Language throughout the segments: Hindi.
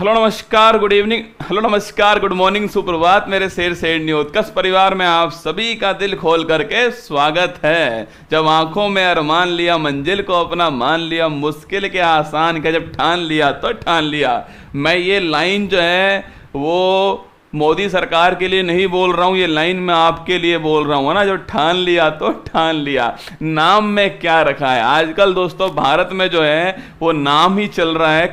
हेलो नमस्कार, गुड इवनिंग, हेलो नमस्कार, गुड मॉर्निंग, सुप्रभात मेरे शेर शेर न्यूज़ परिवार में आप सभी का दिल खोल करके स्वागत है। जब आंखों में अरमान लिया, मंजिल को अपना मान लिया, मुश्किल के आसान का जब ठान लिया तो ठान लिया। मैं ये लाइन जो है वो मोदी सरकार के लिए नहीं बोल रहा हूँ, ये लाइन मैं आपके लिए बोल रहा हूँ ना। जो ठान लिया तो ठान लिया। नाम में क्या रखा है आजकल दोस्तों, भारत में जो है वो नाम ही चल रहा है।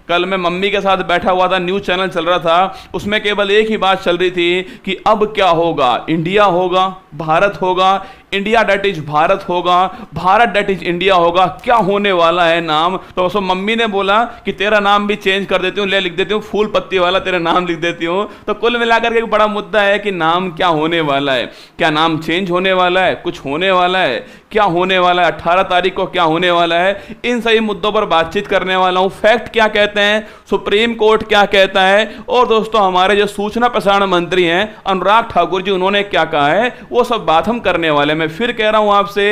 कल मैं मम्मी के साथ बैठा हुआ था, न्यूज़ चैनल चल रहा था, उसमें केवल एक ही बात चल रही थी कि अब क्या होगा, इंडिया होगा, भारत होगा, इंडिया डेट इज भारत होगा, भारत डेट इज इंडिया होगा, क्या होने वाला है नाम। तो उसको मम्मी ने बोला कि तेरा नाम भी चेंज कर देती हूँ, ले लिख देती हूँ फूल पत्ती वाला, तेरा नाम लिख देती हूँ। तो कुल मिलाकर के एक बड़ा मुद्दा है कि नाम क्या होने वाला है, क्या नाम चेंज होने वाला है, कुछ होने वाला है, क्या होने वाला है, 18 तारीख को क्या होने वाला है, इन सभी मुद्दों पर बातचीत करने वाला हूँ। फैक्ट क्या कहते हैं, सुप्रीम कोर्ट क्या कहता है, और दोस्तों हमारे जो सूचना प्रसारण मंत्री हैं अनुराग ठाकुर जी, उन्होंने क्या कहा है, वो सब बात हम करने वाले। मैं फिर कह रहा हूं आपसे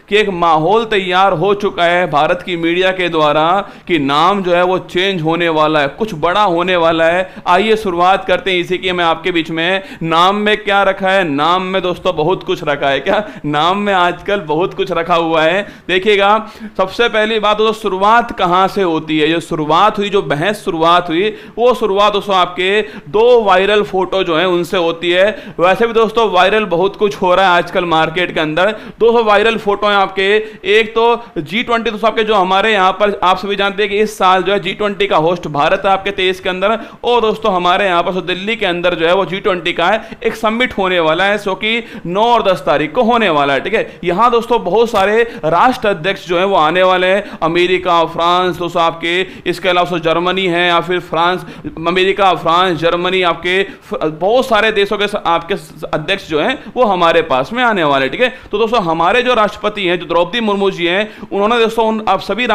कि एक माहौल तैयार हो चुका है भारत की मीडिया के द्वारा कि नाम जो है वो चेंज होने वाला है, कुछ बड़ा होने वाला है। आइए शुरुआत करते हैं इसी की। मैं आपके बीच में नाम में क्या रखा है, नाम में दोस्तों बहुत कुछ रखा है। क्या नाम में आजकल बहुत कुछ रखा हुआ है, देखिएगा। सबसे पहली बात तो शुरुआत कहां से होती है, जो शुरुआत हुई, जो बहस शुरुआत हुई, वो शुरुआत दोस्तों आपके 2 वायरल फोटो जो है उनसे होती है। वैसे भी दोस्तों वायरल बहुत कुछ हो रहा है आजकल मार्केट के अंदर। 200 वायरल फोटो हैं आपके। एक तो G20 दोस्तों आपके, जो हमारे यहाँ पर आप सभी जानते हैं कि इस साल जो है G20 का होस्ट भारत है आपके 23 के अंदर, और दोस्तों हमारे यहाँ पर दिल्ली के अंदर जो है वो G20 का है एक समिट होने वाला है, जो कि 9 और 10 तारीख को होने वाला है। ठीक है, यहाँ दोस्तों बहुत सारे राष्ट्र अध्यक्ष जो है वो आने वाले हैं, अमेरिका, फ्रांस दोस्तों आपके, इसके अलावा जर्मनी है, या फिर फ्रांस, अमेरिका, फ्रांस, जर्मनी, आपके बहुत सारे देशों के आपके अध्यक्ष जो हैं वो हमारे पास में आने वाले। ठीक है, तो दोस्तों हमारे जो राष्ट्रपति हैं, जो द्रौपदी मुर्मू जी हैं, उन्होंने दोस्तों आप सभी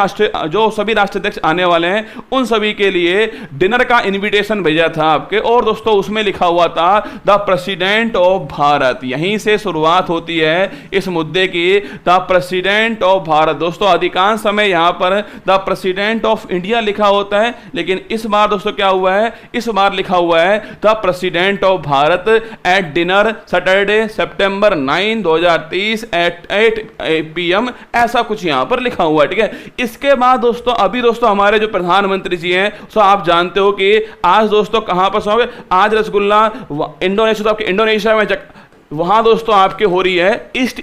सभी राष्ट्राध्यक्ष आने वाले हैं उन सभी के लिए डिनर का इनविटेशन भेजा था आपके, और दोस्तों उसमें लिखा हुआ था द प्रेसिडेंट ऑफ भारत। यहीं से शुरुआत होती है इस मुद्दे की, द प्रेसिडेंट ऑफ भारत। दोस्तों अधिकांश समय यहां पर द प्रेसिडेंट ऑफ इंडिया लिखा होता है, लेकिन इस बार दोस्तों क्या हुआ है, इस बार लिखा हुआ है the president of Bharat at dinner Saturday September 9, 2023 at 8 PM, ऐसा कुछ यहां पर लिखा हुआ है। ठीक है, इसके बाद दोस्तों अभी दोस्तों हमारे जो प्रधानमंत्री जी हैं, सो आप जानते हो कि आज दोस्तों कहां पर होंगे, आज रसगुल्ला इंडोनेशिया, तो आपके इंडोनेशिया में वहां दोस्तों आपके हो रही है ईस्ट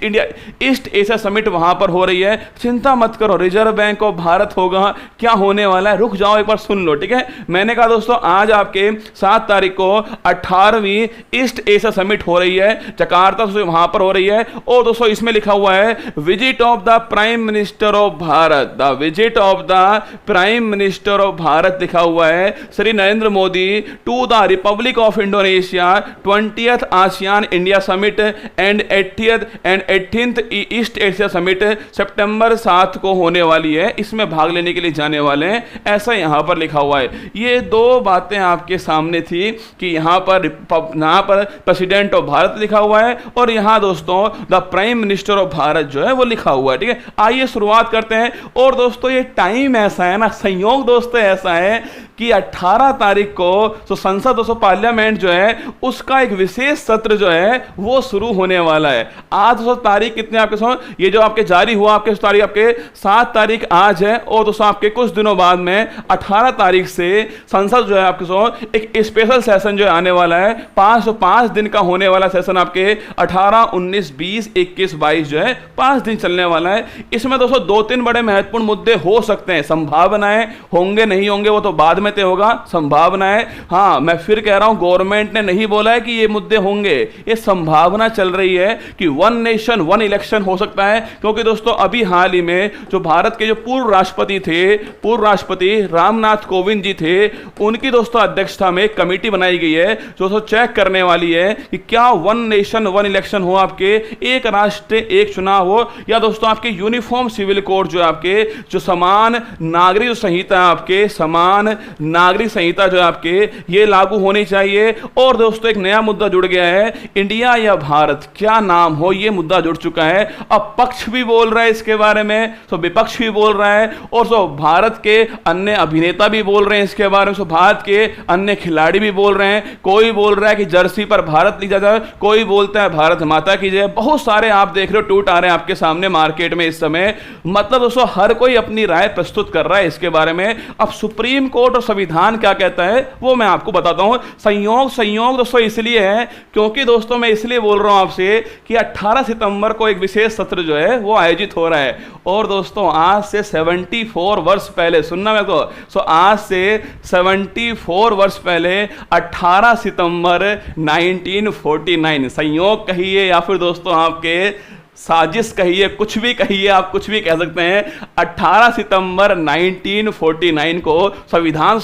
एशिया समिट, वहां पर हो रही है। चिंता मत करो, रिजर्व बैंक ऑफ भारत होगा, क्या होने वाला है, रुक जाओ एक बार सुन लो। ठीक है, मैंने कहा दोस्तों आज आपके 7 तारीख को 18वीं ईस्ट एशिया समिट हो रही है, जकार्ता वहां पर हो रही है, और दोस्तों इसमें लिखा हुआ है visit of the prime minister of Bharat, the visit of the prime minister of Bharat लिखा हुआ है, Shri Narendra Modi to the republic of Indonesia 20th ASEAN India summit and 18th east Asia summit सितंबर 7 को होने वाली है, इसमें भाग लेने के लिए जाने वाले हैं, ऐसा यहां पर लिखा हुआ है। ये 2 बातें आपके सामने थी कि यहां पर प्रेसिडेंट ऑफ भारत लिखा हुआ है, और यहां दोस्तों the prime minister of Bharat जो है वो लिखा हुआ है। ठीक है, आइए शुरुआत करते हैं। और दोस्तों ये टाइम ऐसा है ना, संयोग दोस्तों ऐसा है कि 18 तारीख को तो संसद दोस्तों पार्लियामेंट जो है उसका एक विशेष सत्र जो है वो शुरू होने वाला है। आज दोस्तों तारीख कितने आपके साथ, ये जो आपके जारी हुआ आपके तारीख आपके 7 तारीख आज है, और दोस्तों आपके कुछ दिनों बाद में 18 तारीख से संसद जो है आपके साथ एक स्पेशल सेशन जो है आने वाला है, 5 दिन का होने वाला सेशन आपके 18, 19, 20, 21, 22 जो है 5 दिन चलने वाला है। इसमें दोस्तों 2-3 बड़े महत्वपूर्ण मुद्दे हो सकते हैं, संभावनाएं होंगे नहीं होंगे वो तो बाद में होगा, संभावना है। हाँ मैं फिर कह रहा हूं, गवर्नमेंट ने नहीं बोला है कि ये मुद्दे होंगे, ये संभावना चल रही है कि 1 नेशन 1 इलेक्शन हो सकता है, क्योंकि दोस्तों अभी हाल ही में जो भारत के जो पूर्व राष्ट्रपति रामनाथ कोविंद जी थे, उनकी दोस्तों अध्यक्षता में एक कमेटी बनाई गई है जो चेक करने वाली है कि क्या 1 नेशन 1 इलेक्शन हो, आपके एक राष्ट्र एक चुनाव हो, या दोस्तों आपके यूनिफॉर्म सिविल कोड जो आपके जो समान नागरिक संहिता आपके समान नागरिक संहिता जो आपके ये लागू होनी चाहिए। और दोस्तों एक नया मुद्दा जुड़ गया है, इंडिया या भारत, क्या नाम हो, ये मुद्दा जुड़ चुका है। अब पक्ष भी बोल रहा है इसके बारे में, तो विपक्ष भी बोल रहा है, और सो भारत के अन्य अभिनेता भी बोल रहे हैं इसके बारे में, सो भारत के अन्य खिलाड़ी भी बोल रहे हैं। कोई बोल रहा है कि जर्सी पर भारत लिखा जाए, कोई बोलता है भारत माता की जय। बहुत सारे आप देख रहे हो ट्वीट आ रहे हैं आपके सामने मार्केट में इस समय। मतलब दोस्तों हर कोई अपनी राय प्रस्तुत कर रहा है इसके बारे में। अब सुप्रीम कोर्ट और संविधान क्या कहता है वो मैं आपको बताता हूं। संयोग दोस्तों इसलिए है क्योंकि दोस्तों मैं इसलिए बोल रहा हूं आपसे कि 18 सितंबर को एक विशेष सत्र जो है वो आयोजित हो रहा है। और दोस्तों आज से 74 वर्ष पहले, सुनना मेरे को, सो आज से 74 वर्ष पहले 18 सितंबर 1949, संयोग कहिए या फिर दोस्तों आपके साजिश कहिए, कुछ भी कहिए, आप कुछ भी कह सकते हैं। 18 सितंबर 1949 को संविधान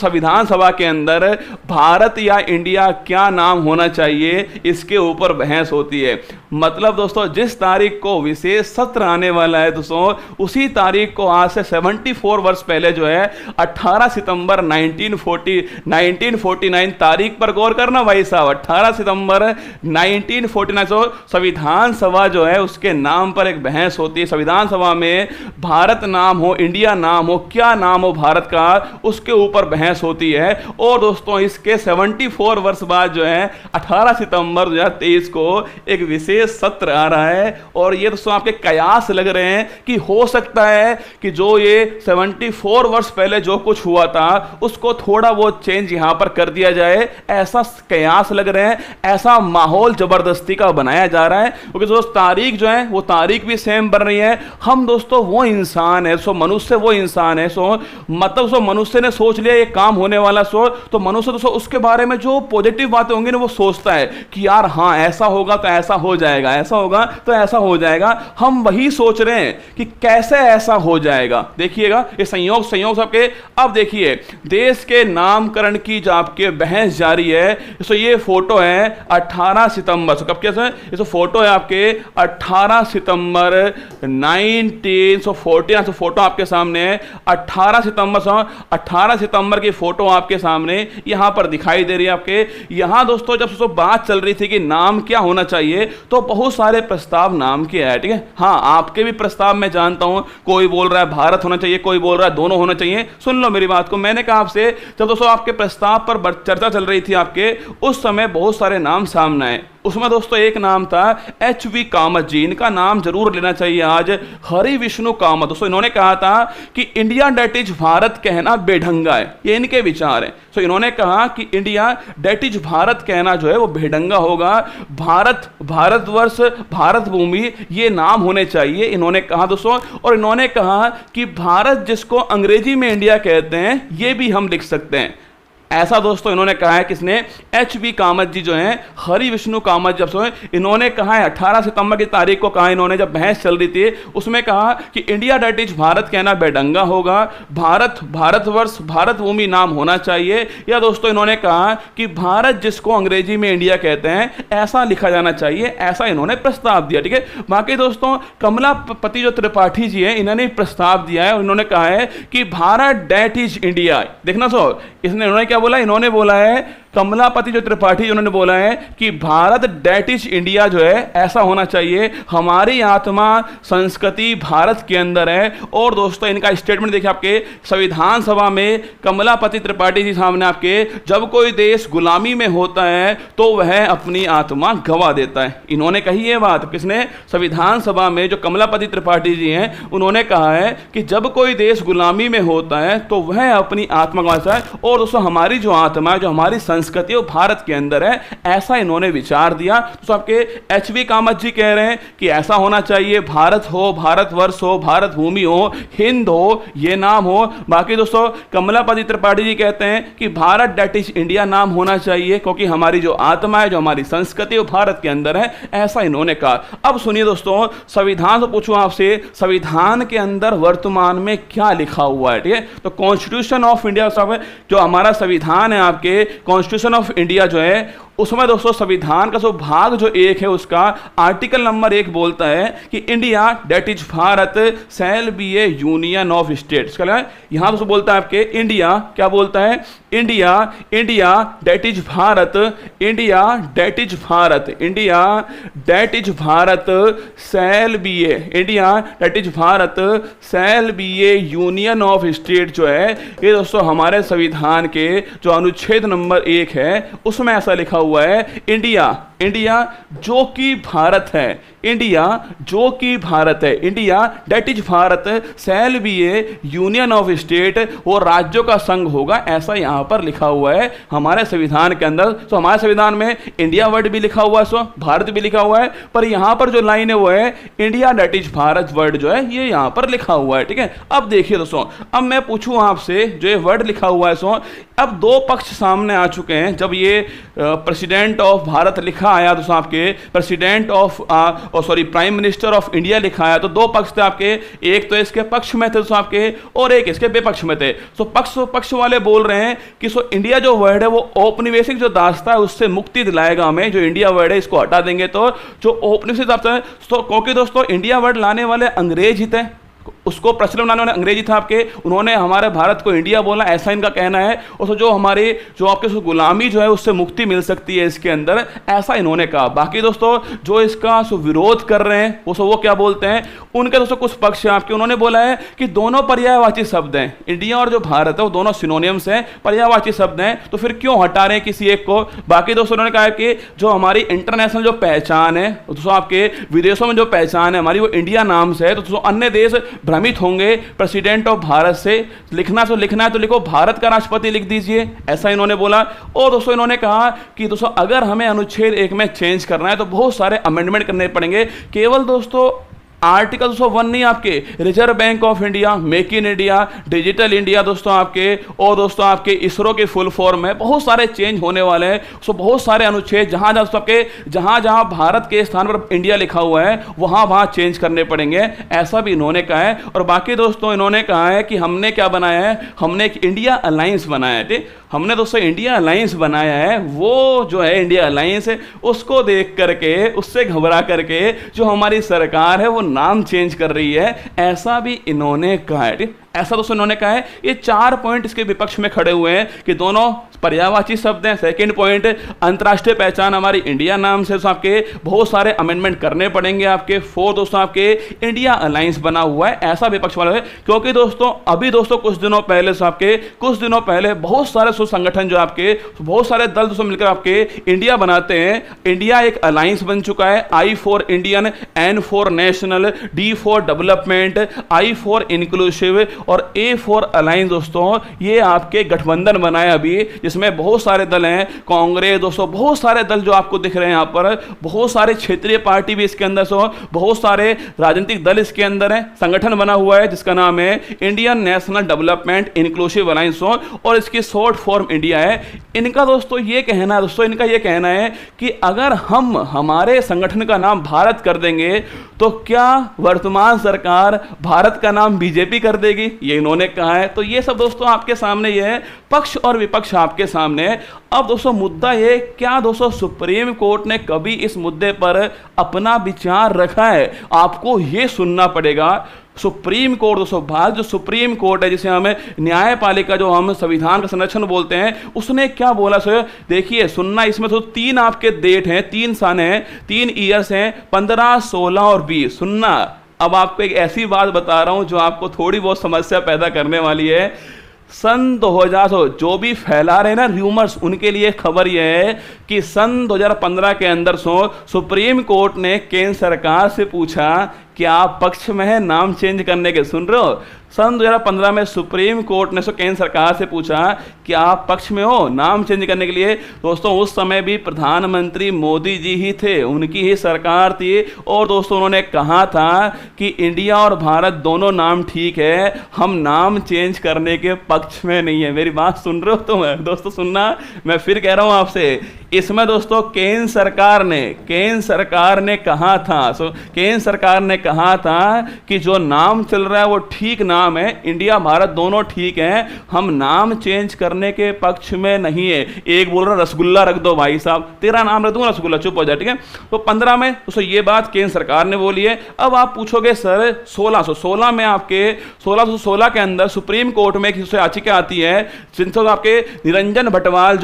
सभा के अंदर भारत या इंडिया क्या नाम होना चाहिए इसके ऊपर बहस होती है। मतलब दोस्तों जिस तारीख को विशेष सत्र आने वाला है दोस्तों, उसी तारीख को आज से 74 वर्ष पहले जो है 18 सितंबर 1949 तारीख पर गौर करना भाई साहब। 18 सितंबर 1949 संविधान सभा जो है उसके नाम पर एक बहस होती है। संविधान सभा में भारत नाम हो, इंडिया नाम हो, क्या नाम हो भारत का, उसके ऊपर बहस होती है। और दोस्तों इसके 74 वर्ष बाद जो है 18 सितंबर 2023 को एक विशेष सत्र आ रहा है। और ये दोस्तों आपके कयास लग रहे हैं कि हो सकता है कि जो ये 74 वर्ष पहले जो कुछ हुआ था उसको थोड़ा बहुत चेंज यहां पर कर दिया जाए, ऐसा कयास लग रहे हैं। ऐसा माहौल जबरदस्ती का बनाया जा रहा है क्योंकि दोस्तों तारीख जो है वो तारीख भी सेम बन रही है। हम दोस्तों वो इंसान है, सो मनुष्य वो इंसान है, सो मतलब सो मनुष्य ने सोच लिया ये काम होने वाला, सो तो मनुष्य दोस्तों उसके बारे में जो पॉजिटिव बातें होंगी ना वो सोचता है कि यार हाँ ऐसा होगा तो ऐसा हो जाएगा, ऐसा होगा तो ऐसा हो जाएगा। हम वही सोच रहे हैं कि कैसे ऐसा हो जाएगा। देखिएगा ये संयोग सबके। अब देखिए देश के नामकरण की जो आपके बहस जारी है, सो ये फोटो है 18 सितंबर, कब कैसे ये फोटो है आपके 18 सितंबर 1914, फोटो आपके सामने है 18 सितंबर की फोटो आपके सामने यहां पर दिखाई दे रही है आपके। यहां दोस्तों जब बात चल रही थी कि नाम क्या होना चाहिए तो बहुत सारे प्रस्ताव नाम के आए, ठीक है। हाँ आपके भी प्रस्ताव मैं जानता हूं, कोई बोल रहा है भारत होना चाहिए, कोई बोल रहा है दोनों होना चाहिए। सुन लो मेरी बात को, मैंने कहा आपसे जब दोस्तों आपके प्रस्ताव पर चर्चा चल रही थी आपके, उस समय बहुत सारे नाम सामने आए। उसमें दोस्तों एक नाम था एच.वी. कामत जी, इनका नाम जरूर लेना चाहिए आज, हरि विष्णु कामत। दोस्तों इन्होंने कहा था कि इंडिया डेट इज भारत कहना बेढंगा है, ये इनके विचार हैं। तो इन्होंने कहा कि इंडिया डेट इज भारत कहना जो है वो बेढंगा होगा, भारतवर्ष, भारत भूमि ये नाम होने चाहिए, इन्होंने कहा दोस्तों। और इन्होंने कहा कि भारत जिसको अंग्रेजी में इंडिया कहते हैं ये भी हम लिख सकते हैं, ऐसा दोस्तों इन्होंने कहा है। किसने? एच.वी. कामत जी जो हैं, हरि विष्णु कामत जब सो इन्होंने कहा है 18 सितंबर की तारीख को कहा इन्होंने, जब बहस चल रही थी उसमें कहा कि इंडिया डेट इज भारत कहना बेढंगा होगा, भारतवर्ष, भारत भूमि नाम होना चाहिए। या दोस्तों इन्होंने कहा कि भारत जिसको अंग्रेजी में इंडिया कहते हैं ऐसा लिखा जाना चाहिए, ऐसा इन्होंने प्रस्ताव दिया, ठीक है। बाकी दोस्तों कमलापति जो त्रिपाठी जी हैं इन्होंने प्रस्ताव दिया है, उन्होंने कहा है कि भारत डेट इज इंडिया। देखना सो इसने इन्होंने क्या बोला, इन्होंने बोला है कमलापति जो त्रिपाठी उन्होंने बोला है कि भारत डेट इज इंडिया जो है ऐसा होना चाहिए, हमारी आत्मा संस्कृति भारत के अंदर है। और दोस्तों इनका स्टेटमेंट देखिए आपके संविधान सभा में कमलापति त्रिपाठी जी सामने आपके, जब कोई देश गुलामी में होता है तो वह अपनी आत्मा गवा देता है, इन्होंने कही ये बात। किसने? संविधान सभा में जो कमलापति त्रिपाठी जी हैं उन्होंने कहा है कि जब कोई देश गुलामी में होता है तो वह अपनी आत्मा गवाता है। और दोस्तों हमारी जो आत्मा है, जो हमारी संस्कृति वो भारत के अंदर है, ऐसा इन्होंने विचार दिया। तो आपके एच.वी. कामत जी कह रहे हैं कि ऐसा होना चाहिए, भारत हो, भारतवर्ष हो, भारत भूमि हो, हिंद हो, ये नाम हो। बाकी दोस्तों कमलापति त्रिपाठी जी कहते हैं कि भारत डेट इज इंडिया नाम होना चाहिए क्योंकि हमारी जो आत्मा है, जो हमारी संस्कृति वो भारत के अंदर है, ऐसा इन्होंने कहा। अब सुनिए दोस्तों, संविधान से पूछूं आपसे, संविधान के अंदर वर्तमान में क्या लिखा हुआ है, ठीक है। तो कॉन्स्टिट्यूशन ऑफ इंडिया जो हमारा संविधान है आपके, कॉन्स्टिट्यूशन कॉन्स्टिट्यूशन ऑफ इंडिया जो है उसमें दोस्तों संविधान का जो भाग जो 1 है उसका आर्टिकल नंबर 1 बोलता है कि India that is Bharat shall be a union of states. यहां दोस्तों बोलता है आपके इंडिया, क्या बोलता है, India, India that is Bharat, India that is Bharat, India that is Bharat shall be a, India that is Bharat shall be a union of state जो है ये दोस्तों हमारे संविधान के जो अनुच्छेद नंबर 1 है उसमें ऐसा लिखा हुआ है, इंडिया, इंडिया जो कि भारत है, इंडिया जो कि भारत है, India that is Bharat shall be a union of state, वो राज्यों का संघ होगा, ऐसा यहां पर लिखा हुआ है हमारे संविधान के अंदर। तो हमारे संविधान में इंडिया वर्ड भी लिखा हुआ है, सो भारत भी लिखा हुआ है, पर यहां पर जो लाइन है वो है India that is Bharat word जो है ये यहां पर लिखा हुआ है। ठीक है, अब देखिए दोस्तों, अब मैं पूछूं आपसे जो ये वर्ड लिखा हुआ है, सो अब दो पक्ष सामने आ चुके हैं। जब ये प्रेसिडेंट ऑफ भारत लिखा आया दोस्तों, आपके president of prime minister of India लिखा आया, तो दो पक्ष थे आपके, एक तो इसके पक्ष में थे दोस्तों आपके और एक इसके विपक्ष में थे। सो पक्ष वाले बोल रहे हैं कि सो इंडिया जो वर्ड है वो औपनिवेशिक जो दास्ता है उससे मुक्ति दिलाएगा हमें, जो इंडिया वर्ड है इसको हटा देंगे तो जो औपनिवेशिक दास्ता है, तो क्योंकि दोस्तों इंडिया वर्ड लाने वाले अंग्रेज ही थे, उसको प्रचलन लाने वाले अंग्रेजी था आपके, उन्होंने हमारे भारत को इंडिया बोला, ऐसा इनका कहना है। और जो हमारी जो आपके गुलामी जो है उससे मुक्ति मिल सकती है इसके अंदर, ऐसा इन्होंने कहा। बाकी दोस्तों जो इसका विरोध कर रहे हैं वो क्या बोलते हैं, उनके दोस्तों कुछ पक्ष हैं आपके, उन्होंने बोला है कि दोनों पर्यायवाची शब्द हैं, इंडिया और जो भारत है वो दोनों सिनोनिम्स हैं, पर्यायवाची शब्द हैं, तो फिर क्यों हटा रहे हैं किसी एक को। बाकी दोस्तों उन्होंने कहा कि जो हमारी इंटरनेशनल जो पहचान है दोस्तों, आपके विदेशों में जो पहचान है हमारी वो इंडिया नाम से है, तो दोस्तों अन्य देश भ्रमित होंगे प्रेसिडेंट ऑफ भारत से, लिखना है तो लिखो भारत का राष्ट्रपति लिख दीजिए, ऐसा इन्होंने बोला। और दोस्तों इन्होंने कहा कि दोस्तों अगर हमें अनुच्छेद 1 में चेंज करना है तो बहुत सारे अमेंडमेंट करने पड़ेंगे, केवल दोस्तों आर्टिकल 1 नहीं आपके, reserve bank of India, make in India, digital India दोस्तों आपके, और दोस्तों आपके इसरो के फुल फॉर्म है, बहुत सारे चेंज होने वाले हैं। सो बहुत सारे अनुच्छेद जहां जहां भारत के स्थान पर इंडिया लिखा हुआ है वहां चेंज करने पड़ेंगे, ऐसा भी इन्होंने कहा है। और बाकी दोस्तों इन्होंने कहा है कि हमने क्या बनाया है, हमने एक इंडिया अलायंस बनाया है। ठीक, हमने दोस्तों इंडिया अलायंस बनाया है, वो जो है इंडिया अलायंस है उसको देख करके, उससे घबरा करके जो हमारी सरकार है वो नाम चेंज कर रही है, ऐसा भी इन्होंने कहा है। ऐसा दोस्तों इन्होंने कहा है। ये 4 पॉइंट इसके विपक्ष में खड़े हुए हैं कि दोनों पर्यायवाची शब्द हैं। सेकंड पॉइंट, अंतर्राष्ट्रीय पहचान हमारी इंडिया नाम से, तो आपके बहुत सारे अमेंडमेंट करने पड़ेंगे आपके। 4 दोस्तों आपके इंडिया अलायंस बना हुआ है, ऐसा विपक्ष वाला है। क्योंकि दोस्तों अभी दोस्तों कुछ दिनों पहले बहुत सारे संगठन जो आपके, बहुत सारे दल दोस्तों मिलकर आपके इंडिया बनाते हैं। इंडिया एक अलायंस बन चुका है, I for Indian, N for national, D for development, I for inclusive और A फॉर अलायंस। दोस्तों ये आपके गठबंधन बनाए अभी, जिसमें बहुत सारे दल हैं, कांग्रेस दोस्तों, बहुत सारे दल जो आपको दिख रहे हैं यहाँ पर, बहुत सारे क्षेत्रीय पार्टी भी इसके अंदर, बहुत सारे राजनीतिक दल इसके अंदर है। संगठन बना हुआ है जिसका नाम है Indian national development inclusive alliance, और इसकी शॉर्ट फॉर्म इंडिया है। इनका दोस्तों ये कहना है कि अगर हम हमारे संगठन का नाम भारत कर देंगे तो क्या वर्तमान सरकार भारत का नाम बीजेपी कर देगी, ये इन्होंने कहा है। तो ये सब दोस्तों आपके सामने ये है, पक्ष और विपक्ष आपके सामने है। अब दोस्तों मुद्दा ये, क्या दोस्तों सुप्रीम कोर्ट ने कभी इस मुद्दे पर अपना विचार रखा है, आपको ये सुनना पड़ेगा। सुप्रीम कोर्ट दोस्तों, भारत जो सुप्रीम कोर्ट है, जिसे हमें न्यायपालिका, जो हम संविधान का संरक्षण बोलते हैं, उसने क्या बोला सर, देखिए सुनना। इसमें तो 3 आपके डेट हैं, 3 सन हैं, 3 ईयर्स हैं, 15, 16 और 20। सुनना, अब आपको एक ऐसी बात बता रहा हूं जो आपको थोड़ी बहुत समस्या पैदा करने वाली है। सन 2000 जो भी फैला रहे ना र्यूमर्स, उनके लिए खबर यह है कि सन 2015 के अंदर सुप्रीम कोर्ट ने केंद्र सरकार से पूछा कि आप पक्ष में है नाम चेंज करने के, सुन रहे हो। सन 2015 में सुप्रीम कोर्ट ने केंद्र सरकार से पूछा कि आप पक्ष में हो नाम चेंज करने के लिए। दोस्तों उस समय भी प्रधानमंत्री मोदी जी ही थे, उनकी ही सरकार थी, और दोस्तों उन्होंने कहा था कि इंडिया और भारत दोनों नाम ठीक है, हम नाम चेंज करने के पक्ष में नहीं है। मेरी बात सुन रहे हो तुम दोस्तों, सुनना, मैं फिर कह रहा हूं आपसे। इसमें दोस्तों केंद्र सरकार ने कहा था, केंद्र सरकार ने कहा था कि जो नाम चल रहा है वो ठीक नाम नाम है, इंडिया भारत दोनों ठीक है, हम नाम चेंज करने के पक्ष में नहीं है। एक बोल रहा रसगुल्ला रख दो भाई साहब, तेरा नाम रख दूंगा रसगुल्ला, चुप हो जाए, ठीक है। तो 15 में तो ये बात केंद्र सरकार ने बोली है। अब आप पूछोगे सर 1616 में आपके 1616 के अंदर सुप्रीम कोर्ट में एक याचिका आती है, जिनसे आपके निरंजन भटवाल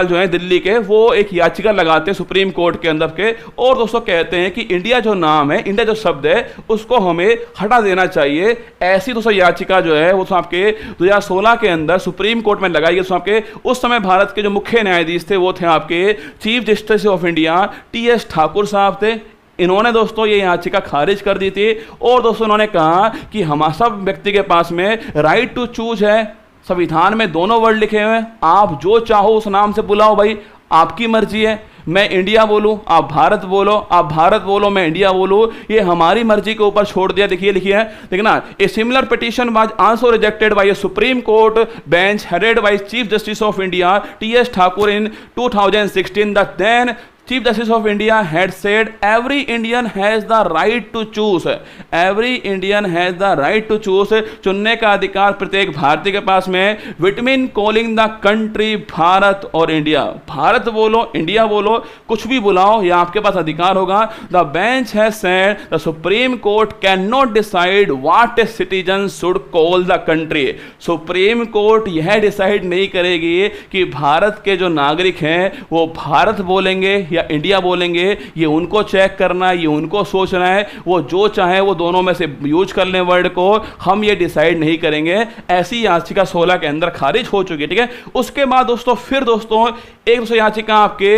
जो है दिल्ली के, वो एक याचिका लगाते हैं सुप्रीम कोर्ट के अंदर के, और दोस्तों कहते हैं कि इंडिया जो नाम है, इंडिया जो शब्द है, उसको हमें हटा देना चाहिए। ऐसी दोस्तों याचिका जो है वो आपके 2016 के अंदर सुप्रीम कोर्ट में लगाई गई। आपके उस समय भारत के जो मुख्य न्यायाधीश थे वो थे आपके chief justice of India T S. Thakur साहब थे। इन्होंने दोस्तों ये याचिका खारिज कर दी थी, और दोस्तों इन्होंने कहा कि हम सब व्यक्ति के पास में राइट टू चूज है। संविधान में दोनों वर्ड लिखे हुए हैं, आप जो चाहो उस नाम से बुलाओ भाई, आपकी मर्जी है। मैं इंडिया बोलूं, आप भारत बोलो, आप भारत बोलो, मैं इंडिया बोलूं, ये हमारी मर्जी के ऊपर छोड़ दिया। देखिए लिखिए, देखना, a similar petition was also rejected by a supreme court bench headed by chief justice of India T S. Thakur in 2016। The then Chief Justice of India had said every Indian has the right to choose. Every Indian has the right to choose. चुनने का अधिकार प्रत्येक भारतीय के पास में, between calling the country Bharat और इंडिया। भारत बोलो, इंडिया बोलो, कुछ भी बुलाओ, यह आपके पास अधिकार होगा। The bench has said the Supreme Court cannot decide what a citizen should call the country. Supreme court यह डिसाइड नहीं करेगी कि भारत के जो नागरिक हैं वो भारत बोलेंगे या इंडिया बोलेंगे। ये उनको चेक करना है, ये उनको सोचना है, वो जो चाहे वो दोनों में से यूज कर लें वर्ड को, हम ये डिसाइड नहीं करेंगे। ऐसी याचिका 16 के अंदर खारिज हो चुकी है, ठीक है। उसके बाद दोस्तों फिर दोस्तों एक दूसरी याचिका आपके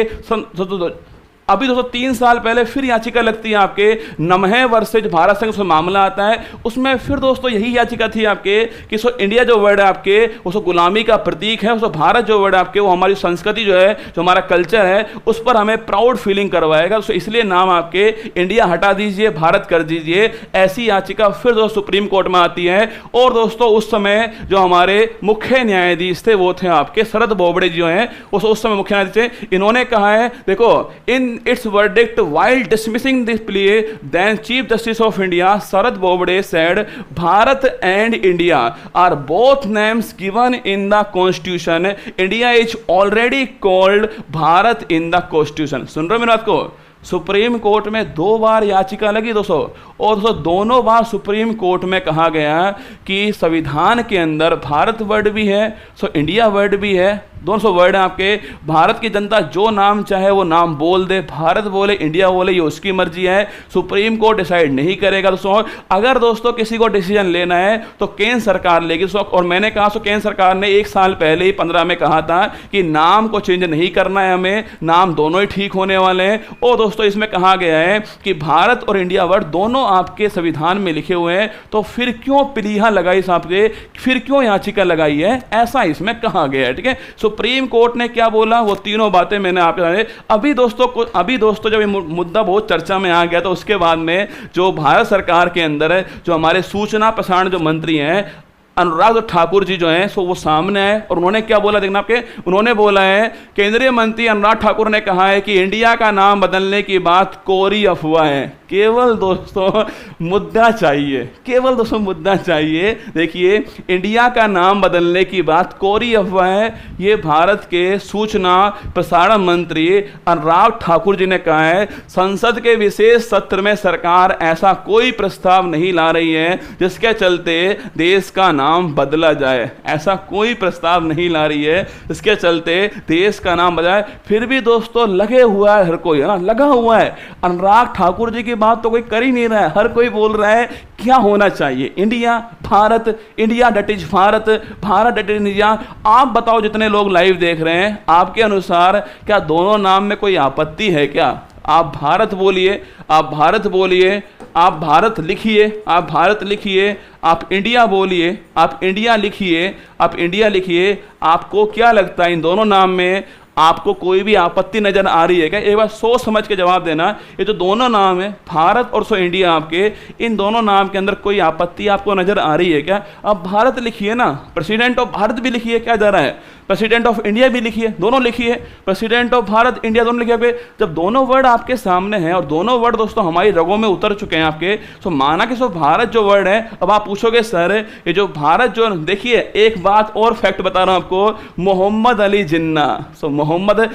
अभी दोस्तों 3 साल पहले फिर याचिका लगती है आपके नमहे वर्सेज भारत संघ से मामला आता है। उसमें फिर दोस्तों यही याचिका थी आपके कि इंडिया जो वर्ड है आपके वो गुलामी का प्रतीक है, उसको भारत जो वर्ड है आपके वो हमारी संस्कृति जो है, जो हमारा कल्चर है, उस पर हमें प्राउड फीलिंग करवाएगा, तो इसलिए नाम आपके इंडिया हटा दीजिए, भारत कर दीजिए। ऐसी याचिका फिर दोस्तों सुप्रीम कोर्ट में आती है। और दोस्तों उस समय जो हमारे मुख्य न्यायाधीश थे वो थे आपके शरद बोबड़े जो हैं, उस समय मुख्य न्यायाधीश थे। इन्होंने कहा है, देखो, इन its verdict while dismissing this plea, then Chief Justice of India Sharad Bobde said Bharat and India are both names given in the Constitution. India is already called Bharat in the Constitution. सुन रहे हो मेरी बात को? सुप्रीम कोर्ट में 2 बार याचिका लगी दोस्तों, और दोस्तों दोनों बार सुप्रीम कोर्ट में कहा गया कि संविधान के अंदर भारत वर्ड भी है, सो इंडिया वर्ड भी है, दोनों वर्ड हैं आपके। भारत की जनता जो नाम चाहे वो नाम बोल दे, भारत बोले इंडिया बोले, ये उसकी मर्जी है, सुप्रीम कोर्ट डिसाइड नहीं करेगा दोस्तों। अगर दोस्तों किसी को डिसीजन लेना है तो केंद्र सरकार लेगी। और मैंने कहा केंद्र सरकार ने 1 साल पहले ही 15 में कहा था कि नाम को चेंज नहीं करना है, हमें नाम दोनों ही ठीक होने वाले हैं। और दोस्तों इसमें कहा गया है कि भारत और इंडिया वर्ड दोनों आपके संविधान में लिखे हुए हैं, तो फिर क्यों प्लीहा लगाई साहब के, फिर क्यों याचिका लगाई है, ऐसा इसमें कहा गया है, ठीक है। सुप्रीम कोर्ट ने क्या बोला वो तीनों बातें मैंने आप अभी दोस्तों जब ये मुद्दा बहुत चर्चा में आ गया तो उसके बाद में जो भारत सरकार के अंदर है, जो हमारे सूचना प्रसारण जो मंत्री हैं अनुराग ठाकुर जी जो हैं, सो वो सामने आए और उन्होंने क्या बोला देखना आपके, उन्होंने बोला है, केंद्रीय मंत्री अनुराग ठाकुर ने कहा है कि इंडिया का नाम बदलने की बात कोरी अफवाह है। केवल दोस्तों मुद्दा चाहिए, केवल दोस्तों मुद्दा चाहिए। देखिए, इंडिया का नाम बदलने की बात कोरी अफवाह है, ये भारत के सूचना प्रसारण मंत्री अनुराग ठाकुर जी ने कहा है। संसद के विशेष सत्र में सरकार ऐसा कोई प्रस्ताव नहीं ला रही है जिसके चलते देश का नाम बदला जाए, ऐसा कोई प्रस्ताव नहीं ला रही है इसके चलते देश का नाम बदलाए। फिर भी दोस्तों लगे हुआ है हर कोई, है ना, लगा हुआ है। अनुराग ठाकुर जी की बात तो कोई कर ही नहीं रहा है, हर कोई बोल रहा है क्या होना चाहिए, India Bharat, India dot is Bharat, Bharat dot is India. आप बताओ जितने लोग लाइव देख रहे हैं, आपके अनुसार क्या दोनों नाम में कोई आपत्ति है क्या? आप भारत बोलिए, आप भारत बोलिए, आप भारत लिखिए, आप भारत लिखिए, आप इंडिया बोलिए, आप इंडिया लिखिए, आप इंडिया लिखिए। आपको क्या लगता है इन दोनों नाम में आपको कोई भी आपत्ति नजर आ रही है क्या? एक बार सोच समझ के जवाब देना। ये जो दोनों नाम है भारत और सो इंडिया, आपके इन दोनों नाम के अंदर कोई आपत्ति आपको नजर आ रही है क्या? अब भारत लिखिए ना, प्रेसिडेंट ऑफ भारत भी लिखिए, क्या जा रहा है? प्रेसिडेंट ऑफ इंडिया भी लिखिए, दोनों लिखिए, प्रेसिडेंट ऑफ भारत इंडिया दोनों लिखिए। जब दोनों वर्ड आपके सामने हैं और दोनों वर्ड दोस्तों हमारी रगों में उतर चुके हैं आपके, तो माना कि सो भारत जो वर्ड है, अब आप पूछोगे सर ये जो भारत जो, देखिए एक बात और फैक्ट बता रहा हूं आपको, मोहम्मद अली जिन्ना, मोहम्मद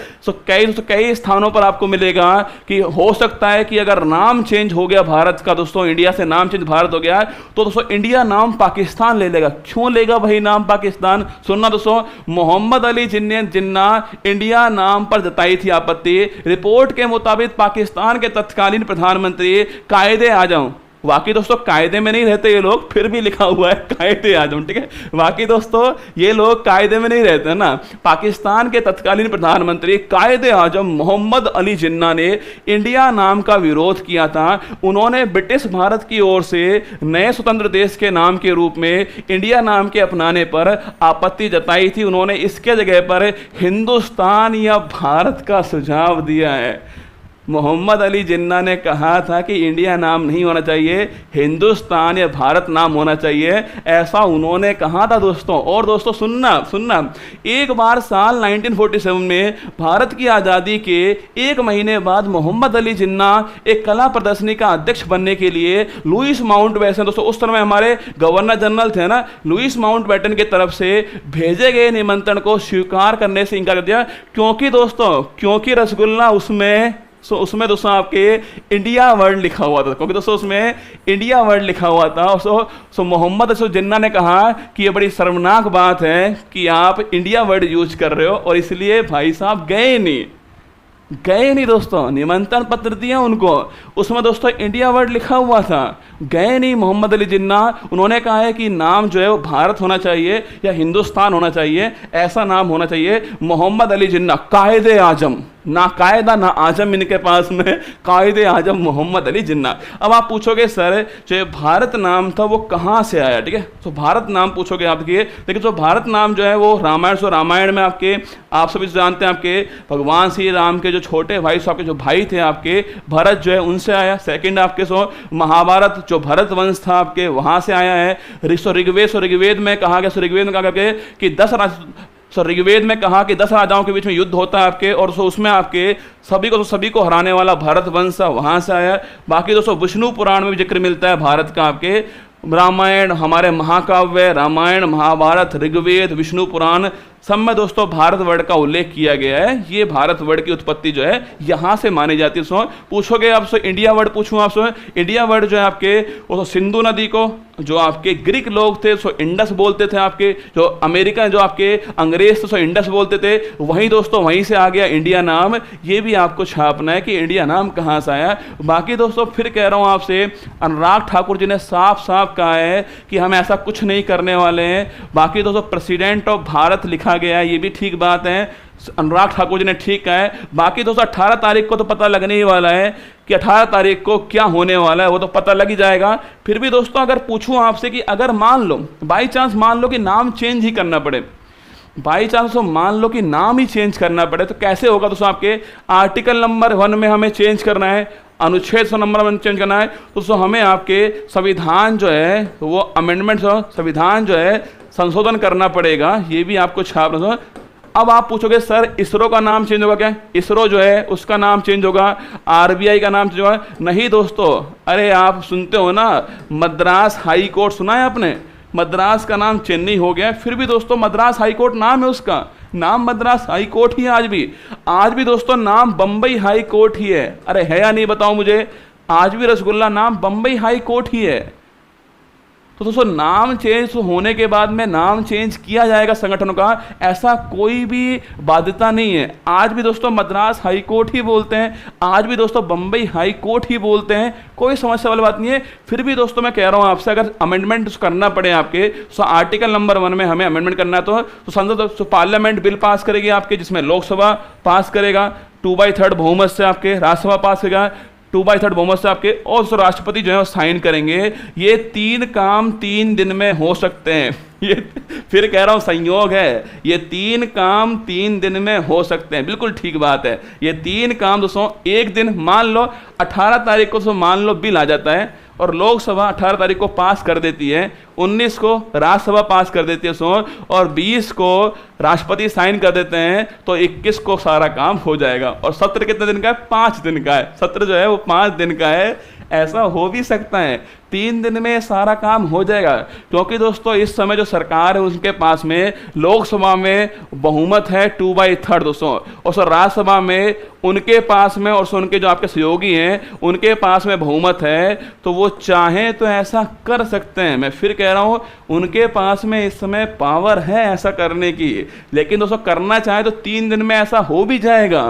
कई स्थानों पर आपको मिलेगा कि हो सकता है कि अगर नाम चेंज हो गया भारत का दोस्तों, इंडिया से नाम चेंज भारत हो गया तो दोस्तों इंडिया नाम पाकिस्तान ले लेगा। क्यों लेगा भाई नाम पाकिस्तान? सुनना दोस्तों, मोहम्मद अली जिन्ना इंडिया नाम पर जताई थी आपत्ति। रिपोर्ट के मुताबिक पाकिस्तान के तत्कालीन प्रधानमंत्री कायदे आजम, वाकई दोस्तों कायदे में नहीं रहते ये लोग, फिर भी लिखा हुआ है कायदे आजम, ठीक है, वाकई दोस्तों ये लोग कायदे में नहीं रहते ना। पाकिस्तान के तत्कालीन प्रधानमंत्री कायदे आजम मोहम्मद अली जिन्ना ने इंडिया नाम का विरोध किया था। उन्होंने ब्रिटिश भारत की ओर से नए स्वतंत्र देश के नाम के रूप में इंडिया नाम के अपनाने पर आपत्ति जताई थी। उन्होंने इसके जगह पर हिंदुस्तान या भारत का सुझाव दिया है। मोहम्मद अली जिन्ना ने कहा था कि इंडिया नाम नहीं होना चाहिए, हिंदुस्तान या भारत नाम होना चाहिए, ऐसा उन्होंने कहा था दोस्तों। और दोस्तों सुनना, एक बार साल 1947 में भारत की आज़ादी के एक महीने बाद मोहम्मद अली जिन्ना एक कला प्रदर्शनी का अध्यक्ष बनने के लिए लुईस माउंटबेटन, दोस्तों उस समय हमारे गवर्नर जनरल थे ना, लुईस माउंटबेटन की तरफ से भेजे गए निमंत्रण को स्वीकार करने से इनकार कर दिया। क्योंकि रसगुल्ला उसमें दोस्तों आपके इंडिया वर्ड लिखा हुआ था, क्योंकि दोस्तों उसमें इंडिया वर्ड लिखा हुआ था। सो मोहम्मद जिन्ना ने कहा कि ये बड़ी शर्मनाक बात है कि आप इंडिया वर्ड यूज कर रहे हो, और इसलिए भाई साहब गए नहीं दोस्तों, निमंत्रण पत्र दिया उनको, उसमें दोस्तों इंडिया वर्ड लिखा हुआ था, गए नहीं मोहम्मद अली जिन्ना। उन्होंने कहा है कि नाम जो है वो भारत होना चाहिए या हिंदुस्तान होना चाहिए, ऐसा नाम होना चाहिए। मोहम्मद अली जिन्ना कायदे आजम, ना कायदा ना आजम इनके पास में, कायदे आजम मोहम्मद अली जिन्ना। अब आप पूछोगे सर जो भारत नाम था वो कहाँ से आया, ठीक है, तो भारत नाम पूछोगे आप, देखिए लेकिन जो भारत नाम जो है वो रामायण में आपके, आप सभी जानते हैं आपके भगवान श्री राम के जो छोटे भाई, आपके जो भाई थे आपके भरत जो है उनसे आया। सेकंड आपके महाभारत जो भरत वंश था आपके वहां से आया है। ऋग्वेद में कहा गया, ऋग्वेद में कहा कि 10 राजाओं के बीच में युद्ध होता है आपके, और उसमें आपके सभी को हराने वाला भारत वंश वहां से आया। बाकी दोस्तों विष्णु पुराण में भी जिक्र मिलता है भारत का आपके, रामायण हमारे महाकाव्य, रामायण महाभारत ऋग्वेद विष्णु पुराण सब में दोस्तों भारत वर्ड का उल्लेख किया गया है। ये भारत वर्ड की उत्पत्ति जो है यहाँ से मानी जाती है। पूछोगे आपसे इंडिया वर्ड, पूछूं आपसे इंडिया वर्ड जो है आपके वो सिंधु नदी को जो आपके ग्रीक लोग थे सो इंडस बोलते थे, आपके जो अमेरिका जो आपके अंग्रेज थे सो इंडस बोलते थे, वहीं दोस्तों वहीं से आ गया इंडिया नाम। ये भी आपको छापना है कि इंडिया नाम कहाँ से आया। बाकी दोस्तों फिर कह रहा हूँ आपसे, अनुराग ठाकुर जी ने साफ साफ कहा है कि हम ऐसा कुछ नहीं करने वाले हैं। बाकी दोस्तों प्रेसिडेंट ऑफ भारत लिखा गया है, ये भी ठीक बात है, अनुराग ठाकुर जी ने ठीक कहा है। बाकी दोस्तों 18 तारीख को तो पता लगने ही वाला है कि 18 तारीख को क्या होने वाला है, वो तो पता लग ही जाएगा। फिर भी दोस्तों अगर पूछूं आपसे कि अगर मान लो बाई चांस मान लो कि नाम चेंज ही करना पड़े, बाई चांस तो मान लो कि नाम ही चेंज करना पड़े, तो कैसे होगा दोस्तों? आपके आर्टिकल नंबर 1 में हमें चेंज करना है, अनुच्छेद नंबर 1 चेंज करना है, तो दोस्तों हमें आपके संविधान जो है वो अमेंडमेंट, संविधान जो है संशोधन करना पड़ेगा। ये भी आपको छाप। अब आप पूछोगे सर इसरो का नाम चेंज होगा क्या? इसरो जो है उसका नाम चेंज होगा, आरबीआई का नाम चेंज होगा? नहीं दोस्तों, अरे आप सुनते हो ना मद्रास हाई कोर्ट, सुना है आपने? मद्रास का नाम चेन्नई हो गया, फिर भी दोस्तों मद्रास हाई कोर्ट नाम है, उसका नाम मद्रास हाई कोर्ट ही है। आज भी दोस्तों नाम बंबई हाई कोर्ट ही है। अरे है या नहीं बताओ मुझे? आज भी रसगुल्ला नाम बंबई हाई कोर्ट ही है। तो दोस्तों नाम चेंज होने के बाद में नाम चेंज किया जाएगा संगठनों का, ऐसा कोई भी बाध्यता नहीं है। आज भी दोस्तों मद्रास हाई कोर्ट ही बोलते हैं, आज भी दोस्तों बंबई हाई कोर्ट ही बोलते हैं, कोई समस्या वाली बात नहीं है। फिर भी दोस्तों मैं कह रहा हूं आपसे, अगर अमेंडमेंट करना पड़े आपके, तो आर्टिकल नंबर 1 में हमें अमेंडमेंट करना है, तो संसद पार्लियामेंट बिल पास करेगी आपके, जिसमें लोकसभा पास करेगा 2/3 बहुमत से, आपके राज्यसभा पास करेगा 2/3 बहुमत से आपके, और राष्ट्रपति जो है वो साइन करेंगे। ये 3 काम 3 दिन में हो सकते हैं। ये फिर कह रहा हूं संयोग है, ये 3 काम 3 दिन में हो सकते हैं, बिल्कुल ठीक बात है। ये 3 काम दोस्तों एक दिन, मान लो 18 तारीख को मान लो बिल आ जाता है और लोकसभा 18 तारीख को पास कर देती है, 19 को राज्यसभा पास कर देती है और 20 को राष्ट्रपति साइन कर देते हैं, तो 21 को सारा काम हो जाएगा। और सत्र कितने दिन का है? 5 दिन का है। सत्र जो है वो 5 दिन का है। ऐसा हो भी सकता है 3 दिन में सारा काम हो जाएगा, क्योंकि दोस्तों इस समय जो सरकार है उनके पास में लोकसभा में बहुमत है 2/3 दोस्तों, और सर राज्यसभा में उनके पास में, और उनके जो आपके सहयोगी हैं उनके पास में बहुमत है, तो वो चाहें तो ऐसा कर सकते हैं। मैं फिर कह रहा हूं उनके पास में इस समय पावर है ऐसा करने की, लेकिन दोस्तों करना चाहे तो 3 दिन में ऐसा हो भी जाएगा।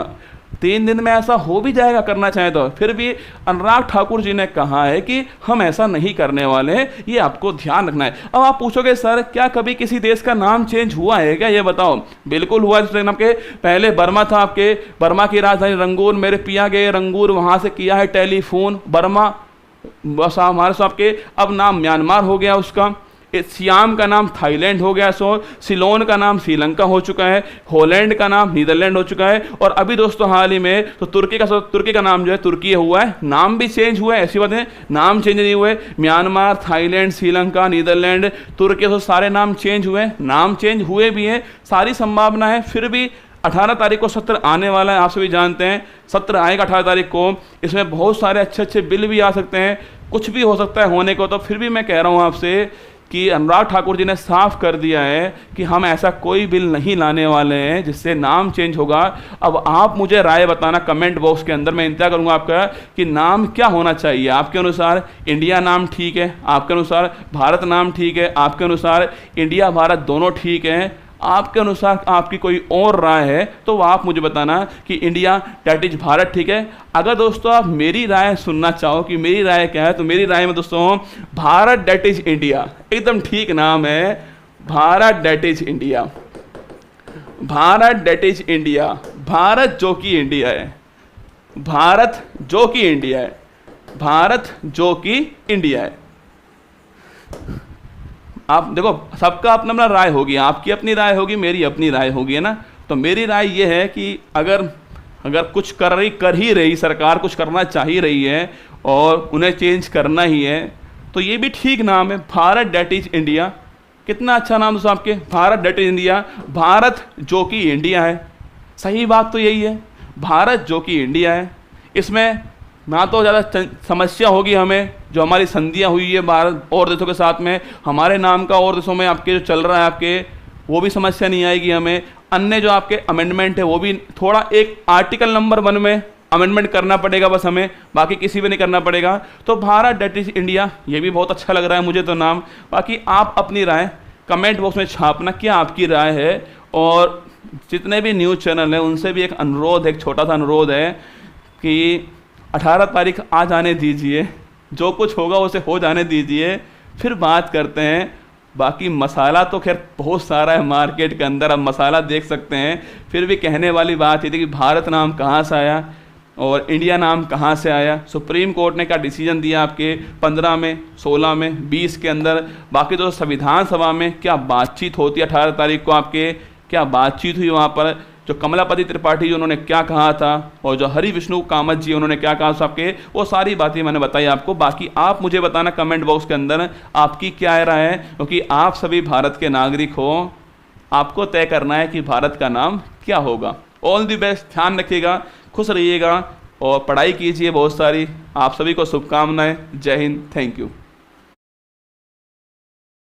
3 दिन में ऐसा हो भी जाएगा करना चाहे तो। फिर भी अनुराग ठाकुर जी ने कहा है कि हम ऐसा नहीं करने वाले हैं, ये आपको ध्यान रखना है। अब आप पूछोगे सर क्या कभी किसी देश का नाम चेंज हुआ है क्या, ये बताओ। बिल्कुल हुआ। आपके पहले बर्मा था, आपके बर्मा की राजधानी रंगून, मेरे पिया गए रंगून, वहां से किया है टेलीफोन बर्मा, बस हमारे साथ आपके अब नाम म्यांमार हो गया उसका, सियाम का नाम थाईलैंड हो गया, सिलोन का नाम श्रीलंका हो चुका है, हॉलैंड का नाम नीदरलैंड हो चुका है, और अभी दोस्तों हाल ही में तो तुर्की का नाम जो है तुर्की हुआ है। नाम भी चेंज हुआ है, ऐसी बात है, नाम चेंज नहीं हुए। म्यांमार, थाईलैंड, श्रीलंका, नीदरलैंड, तुर्की, तो सारे नाम चेंज हुए, नाम चेंज हुए भी हैं, सारी संभावना है। फिर भी 18 तारीख को सत्र आने वाला है, आप सभी जानते हैं सत्र आएगा 18 तारीख को। इसमें बहुत सारे अच्छे अच्छे बिल भी आ सकते हैं, कुछ भी हो सकता है होने को। तो फिर भी मैं कह रहा हूँ आपसे कि अनुराग ठाकुर जी ने साफ कर दिया है कि हम ऐसा कोई बिल नहीं लाने वाले हैं जिससे नाम चेंज होगा। अब आप मुझे राय बताना कमेंट बॉक्स के अंदर, मैं इंतजार करूंगा आपका कि नाम क्या होना चाहिए आपके अनुसार। इंडिया नाम ठीक है, आपके अनुसार भारत नाम ठीक है, आपके अनुसार इंडिया भारत दोनों ठीक है, आपके अनुसार आपकी कोई और राय है तो आप मुझे बताना कि इंडिया दैट इज भारत ठीक है। अगर दोस्तों आप मेरी राय सुनना चाहो कि मेरी राय क्या है, तो मेरी राय में दोस्तों भारत दैट इज इंडिया एकदम ठीक नाम है। Bharat that is India, Bharat that is India, Bharat जो कि इंडिया है, भारत जो कि इंडिया है, भारत जो कि इंडिया है। आप देखो सबका अपना अपना राय होगी, आपकी अपनी राय होगी, मेरी अपनी राय होगी, है ना। तो मेरी राय ये है कि अगर कुछ कर ही रही सरकार, कुछ करना चाह ही रही है और उन्हें चेंज करना ही है, तो ये भी ठीक नाम है, भारत दैट इज इंडिया। कितना अच्छा नाम दोस्तों आपके, Bharat that is India, Bharat जो कि इंडिया है। सही बात तो यही है, भारत जो कि इंडिया है। इसमें ना तो ज़्यादा समस्या होगी हमें, जो हमारी संधियाँ हुई है भारत और देशों के साथ में, हमारे नाम का और देशों में आपके जो चल रहा है आपके, वो भी समस्या नहीं आएगी हमें। अन्य जो आपके अमेंडमेंट है वो भी थोड़ा एक आर्टिकल नंबर 1 में अमेंडमेंट करना पड़ेगा बस हमें, बाकी किसी भी नहीं करना पड़ेगा। तो भारत दैट इज इंडिया ये भी बहुत अच्छा लग रहा है मुझे तो नाम। बाकी आप अपनी राय कमेंट बॉक्स में छापना, क्या आपकी राय है। और जितने भी न्यूज़ चैनल हैं उनसे भी एक अनुरोध है, एक छोटा सा अनुरोध है कि 18 तारीख आ जाने दीजिए, जो कुछ होगा उसे हो जाने दीजिए, फिर बात करते हैं। बाकी मसाला तो खैर बहुत सारा है मार्केट के अंदर, अब मसाला देख सकते हैं। फिर भी कहने वाली बात ये थी कि भारत नाम कहाँ से आया और इंडिया नाम कहाँ से आया। सुप्रीम कोर्ट ने क्या डिसीजन दिया आपके 15 में, 16 में, 20 के अंदर। बाकी तो संविधान सभा में क्या बातचीत होती है 18 तारीख को, आपके क्या बातचीत हुई वहाँ पर, जो कमलापति त्रिपाठी जी उन्होंने क्या कहा था और जो हरि विष्णु कामत जी उन्होंने क्या कहा सबके, वो सारी बातें मैंने बताई आपको। बाकी आप मुझे बताना कमेंट बॉक्स के अंदर आपकी क्या राय है, क्योंकि आप सभी भारत के नागरिक हो, आपको तय करना है कि भारत का नाम क्या होगा। ऑल द बेस्ट, ध्यान रखिएगा, खुश रहिएगा और पढ़ाई कीजिए बहुत सारी। आप सभी को शुभकामनाएं। जय हिंद, थैंक यू।